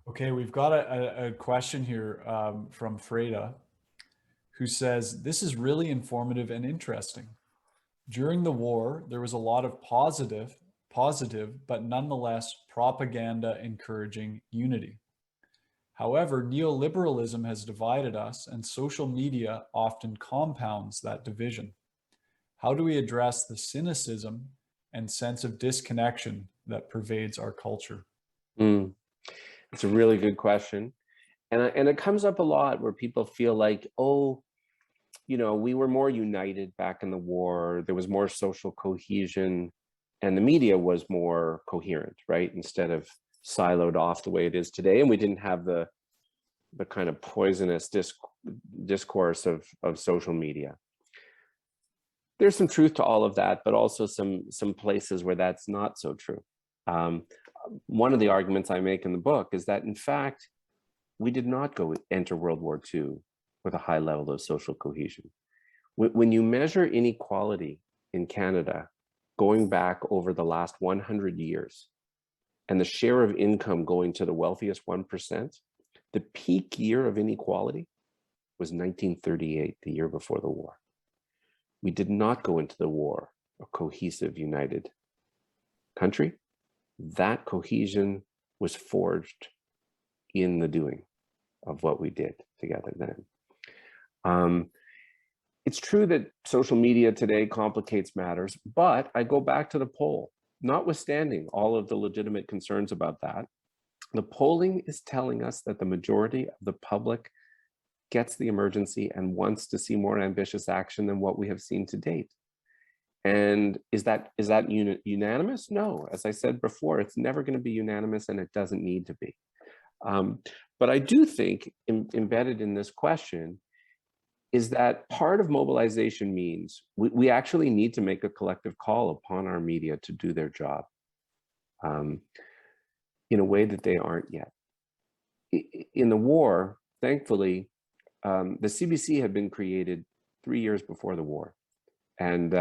Okay, we've got a question here from Freda, who says, this is really informative and interesting. During the war, there was a lot of positive, but nonetheless propaganda encouraging unity. However, neoliberalism has divided us, and social media often compounds that division. How do we address the cynicism and sense of disconnection that pervades our culture? It's a really good question. And it comes up a lot where people feel like, oh, you know, we were more united back in the war. There was more social cohesion and the media was more coherent, right? Instead of siloed off the way it is today. And we didn't have the kind of poisonous discourse of social media. There's some truth to all of that, but also some places where that's not so true. One of the arguments I make in the book is that, in fact, we did not enter World War II with a high level of social cohesion. When you measure inequality in Canada, going back over the last 100 years, and the share of income going to the wealthiest 1%, the peak year of inequality was 1938, the year before the war. We did not go into the war a cohesive, united country. That cohesion was forged in the doing of what we did together then. It's true that social media today complicates matters, but I go back to the poll. Notwithstanding all of the legitimate concerns about that, the polling is telling us that the majority of the public gets the emergency and wants to see more ambitious action than what we have seen to date. And is that unanimous? No, as I said before, it's never going to be unanimous and it doesn't need to be. But I do think embedded in this question is that part of mobilization means we actually need to make a collective call upon our media to do their job in a way that they aren't yet. In the war, thankfully, the CBC had been created 3 years before the war. And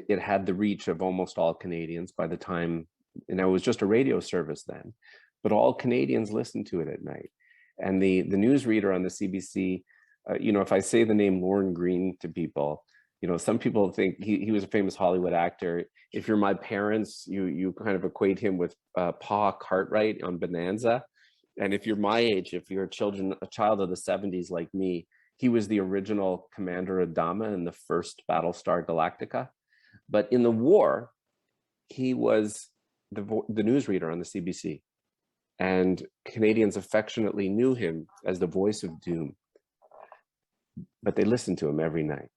it had the reach of almost all Canadians by the time, and it was just a radio service then, but all Canadians listened to it at night. And the newsreader on the CBC, you know, if I say the name Lorne Greene to people, you know, some people think he was a famous Hollywood actor. If you're my parents, you kind of equate him with Pa Cartwright on Bonanza. And if you're my age, if you're a child of the 70s like me, he was the original Commander Adama in the first Battlestar Galactica. But in the war, he was the newsreader on the CBC. And Canadians affectionately knew him as the voice of doom. But they listened to him every night.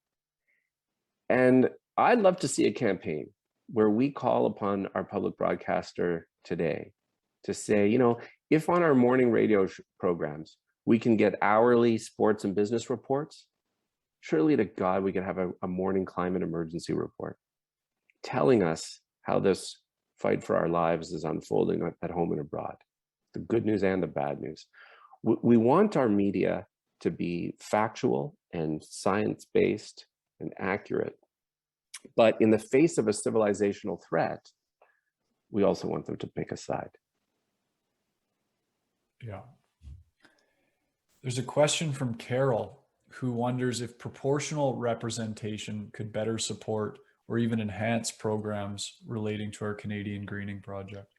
And I'd love to see a campaign where we call upon our public broadcaster today to say, you know, if on our morning radio programs, we can get hourly sports and business reports, surely to God, we could have a morning climate emergency report telling us how this fight for our lives is unfolding at home and abroad, the good news and the bad news. We want our media to be factual and science-based and accurate. But in the face of a civilizational threat, we also want them to pick a side. Yeah. There's a question from Carol who wonders if proportional representation could better support or even enhance programs relating to our Canadian Greening Project.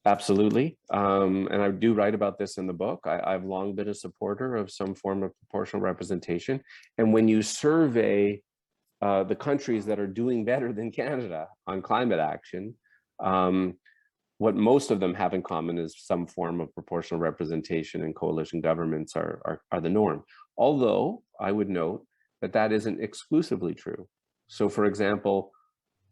Absolutely. And I do write about this in the book. I've long been a supporter of some form of proportional representation. And when you survey the countries that are doing better than Canada on climate action, What most of them have in common is some form of proportional representation, and coalition governments are the norm. Although I would note that that isn't exclusively true. So for example,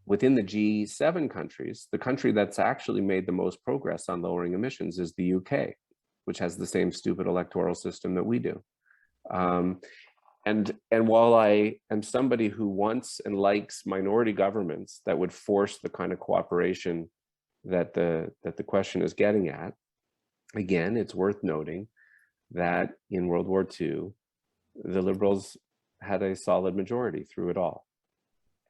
within the G7 countries, the country that's actually made the most progress on lowering emissions is the UK, which has the same stupid electoral system that we do. And while I am somebody who wants and likes minority governments that would force the kind of cooperation that the question is getting at, again, it's worth noting that in World War II, the Liberals had a solid majority through it all,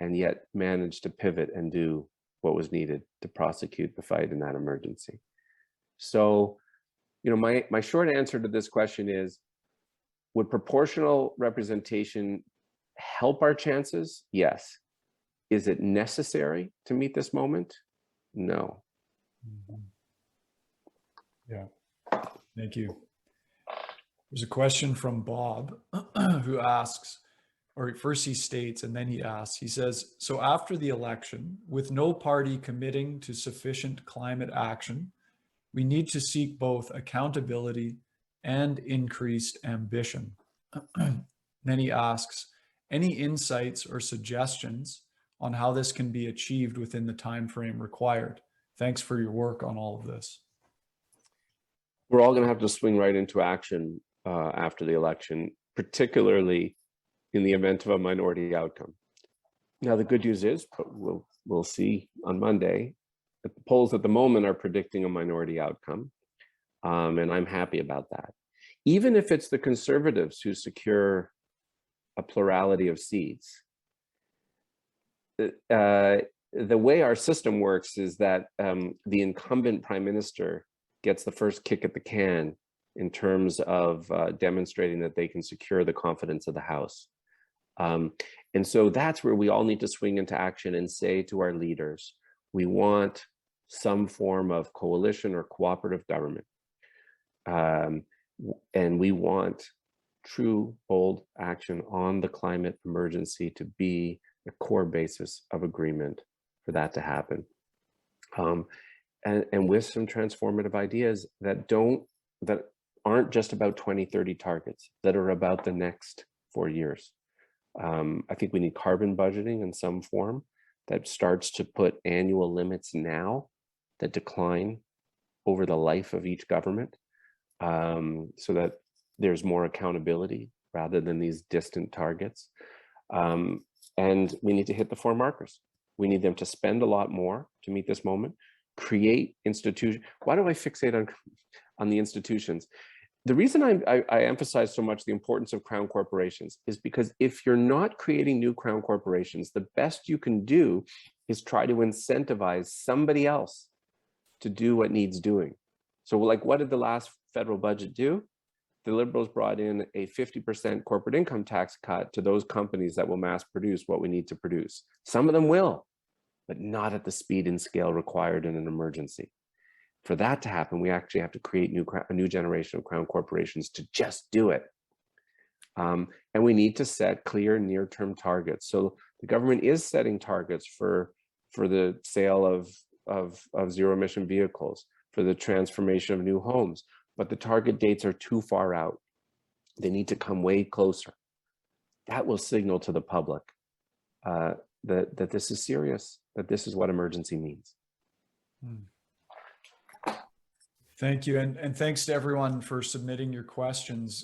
and yet managed to pivot and do what was needed to prosecute the fight in that emergency. So, you know, my short answer to this question is, would proportional representation help our chances? Yes. Is it necessary to meet this moment? No. Yeah, thank you. There's a question from Bob who asks, or first he states and then he asks, he says, so after the election, with no party committing to sufficient climate action, we need to seek both accountability and increased ambition. Then he asks, any insights or suggestions on how this can be achieved within the time frame required? Thanks for your work on all of this. We're all going to have to swing right into action after the election, particularly in the event of a minority outcome. Now, the good news is, we'll see on Monday, that the polls at the moment are predicting a minority outcome, and I'm happy about that. Even if it's the Conservatives who secure a plurality of seats, the way our system works is that the incumbent prime minister gets the first kick at the can in terms of demonstrating that they can secure the confidence of the House. And so that's where we all need to swing into action and say to our leaders, we want some form of coalition or cooperative government. And we want true, bold action on the climate emergency to be a core basis of agreement for that to happen. And with some transformative ideas that aren't just about 2030 targets, that are about the next 4 years. I think we need carbon budgeting in some form that starts to put annual limits now that decline over the life of each government, so that there's more accountability rather than these distant targets. And we need to hit the 4 markers. We need them to spend a lot more to meet this moment, create institutions. Why do I fixate on the institutions? The reason I emphasize so much the importance of crown corporations is because if you're not creating new crown corporations, the best you can do is try to incentivize somebody else to do what needs doing. So like, what did the last federal budget do? The Liberals brought in a 50% corporate income tax cut to those companies that will mass produce what we need to produce. Some of them will, but not at the speed and scale required in an emergency. For that to happen, we actually have to create a new generation of crown corporations to just do it. And we need to set clear near-term targets. So the government is setting targets for the sale of zero-emission vehicles, for the transformation of new homes, but the target dates are too far out. They need to come way closer. That will signal to the public that this is serious, that this is what emergency means. Thank you. And thanks to everyone for submitting your questions.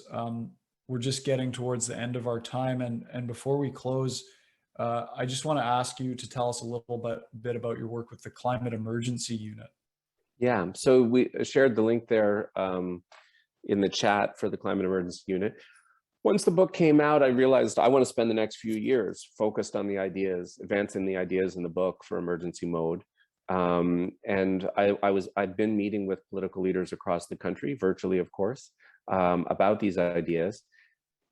We're just getting towards the end of our time. And before we close, I just want to ask you to tell us a little bit about your work with the Climate Emergency Unit. Yeah, so we shared the link there in the chat for the Climate Emergency Unit. Once the book came out, I realized I want to spend the next few years focused on the ideas, advancing the ideas in the book for emergency mode. And I'd been meeting with political leaders across the country, virtually, of course, about these ideas.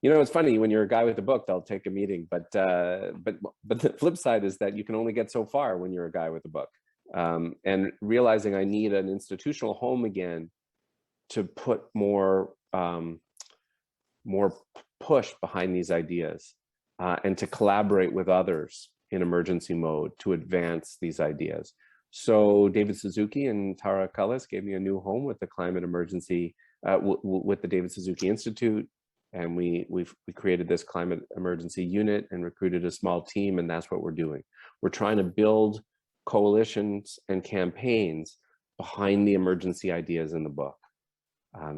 You know, it's funny, when you're a guy with a book, they'll take a meeting, but the flip side is that you can only get so far when you're a guy with a book. And realizing I need an institutional home again to put more push behind these ideas and to collaborate with others in emergency mode to advance these ideas. So David Suzuki and Tara Cullis gave me a new home with the climate emergency, with the David Suzuki Institute. And we created this climate emergency unit and recruited a small team, and that's what we're doing. We're trying to build coalitions and campaigns behind the emergency ideas in the book.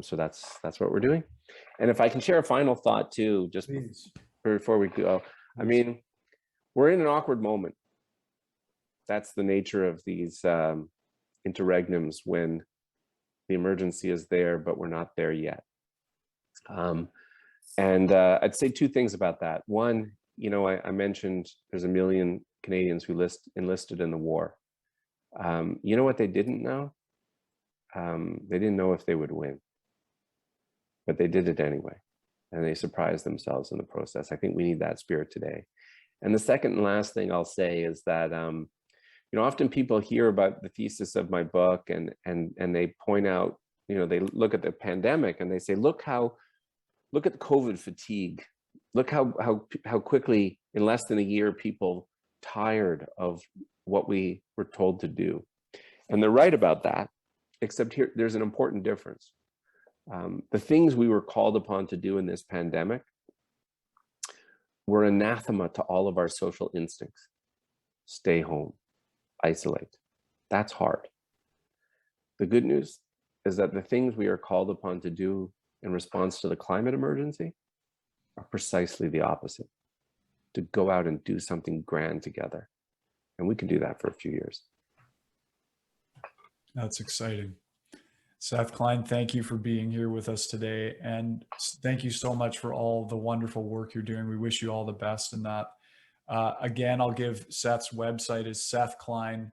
So that's what we're doing. And if I can share a final thought too, just before we go, I mean, we're in an awkward moment. That's the nature of these interregnums, when the emergency is there, but we're not there yet. And I'd say two things about that. One, you know, I mentioned there's 1 million Canadians who enlisted in the war. You know what they didn't know? They didn't know if they would win, but they did it anyway. And they surprised themselves in the process. I think we need that spirit today. And the second and last thing I'll say is that, you know, often people hear about the thesis of my book and they point out, you know, they look at the pandemic and they say, look at the COVID fatigue. Look how quickly, in less than a year, people tired of what we were told to do. And they're right about that, except here, there's an important difference. The things we were called upon to do in this pandemic were anathema to all of our social instincts. Stay home, isolate. That's hard. The good news is that the things we are called upon to do in response to the climate emergency are precisely the opposite. To go out and do something grand together. And we can do that for a few years. That's exciting. Seth Klein, thank you for being here with us today. And thank you so much for all the wonderful work you're doing. We wish you all the best in that. Again, I'll give Seth's website is sethklein.ca,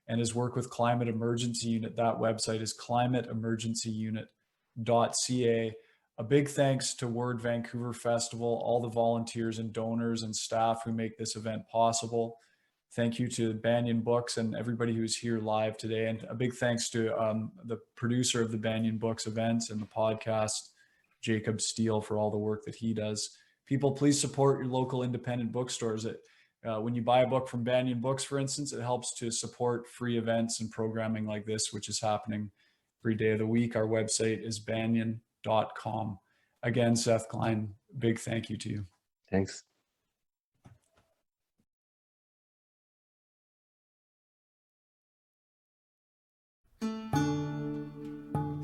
and his work with Climate Emergency Unit, that website is climateemergencyunit.ca. A big thanks to Word Vancouver Festival, all the volunteers and donors and staff who make this event possible. Thank you to Banyen Books and everybody who's here live today. And a big thanks to the producer of the Banyen Books events and the podcast, Jacob Steele, for all the work that he does. People, please support your local independent bookstores. When you buy a book from Banyen Books, for instance, it helps to support free events and programming like this, which is happening every day of the week. Our website is banyen.com. Again, Seth Klein, big thank you to you. Thanks.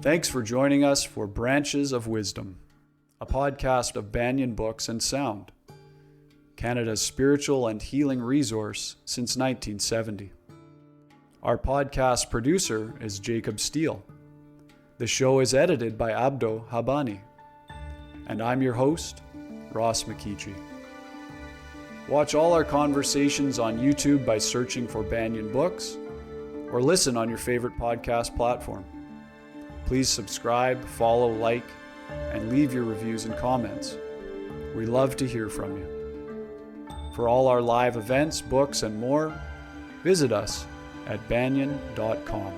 Thanks for joining us for Branches of Wisdom, a podcast of Banyen Books&Sound, Canada's spiritual and healing resource since 1970. Our podcast producer is Jacob Steele. The show is edited by Abdo Habani. And I'm your host, Ross McKeechee. Watch all our conversations on YouTube by searching for Banyen Books, or listen on your favorite podcast platform. Please subscribe, follow, like, and leave your reviews and comments. We love to hear from you. For all our live events, books, and more, visit us at banyen.com.